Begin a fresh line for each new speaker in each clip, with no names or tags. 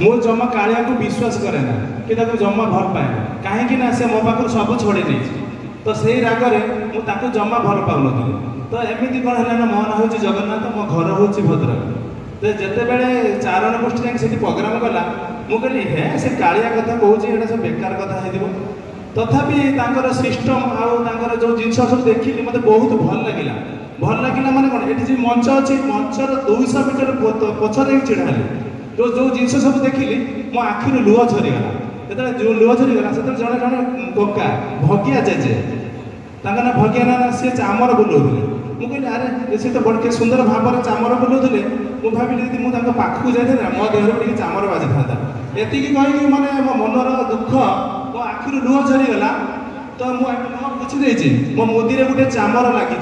मु जमा कालिया को विश्वास करे ना कि जमा भल पाए ना कहीं से मो पाख सब छोड़े नहीं तो से रागरे मुझे जमा भल पाऊन तो एमती कौन है ना मो ना हूँ जगन्नाथ मो घर हूँ भद्रक तो जिते बड़े चारण गोष्ठी से प्रोग्राम गला मुझे हे से कालिया कथा कहूँ सब बेकार कथा हो तथापि सिस्टम आउ जो जिन सब देखिली मत बहुत भल लगे माने कौन ये मंच अच्छी मंचर 200 मीटर पछरे चिड़ा जो जो जिन सब देखिली मो आखिर लुह झरीगला जो लुह झरीगला से जड़े जड़े कका भगिया जेजे ना भगिया ना सी चामर बुलाऊे मुझे अरे सी तो बड़े सुंदर भाव में चामर बुलाऊे मुझे भाविली मुझे पाखक जाए मो देह में चामर बाजी था ये कही माने मो मनर दुख मो आखिर लुह झरीगला तो मुझे मो मुदी गोटे चामर लगी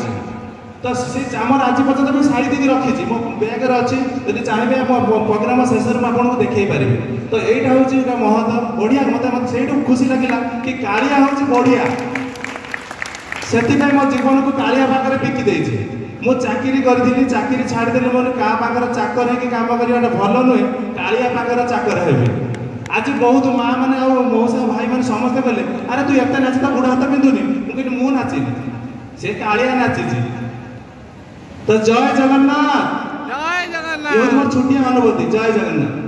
तो से चामर आज पर्यटन मुझे सारी दी रखी मो बैगर अच्छी यदि चाहिए मो प्रोग्राम शेष में आपको देखी पारि तो यहाँ हूँ महत बढ़िया मत से खुशी लगे कि कालिया हूँ बढ़िया से मो जीवन को कालिया पाखे बिकी देती मु चाकरी करी चाकरी छाड़देली मोर क्या पाखे चाकर है कम करवा भल नुहे कालिया पाखे चाकर हेबी आज बहुत माँ मैंने मौसा भाई मैंने समस्ते कहले अरे तू एत नाच बुढ़ा हाथ पिंधुनी मुझे मु नाचिनी से कालिया नाची तो जय जगन्नाथ
जय जगन्नाथ
ये मोर छुट्टिया अनुभूति जय जगन्नाथ।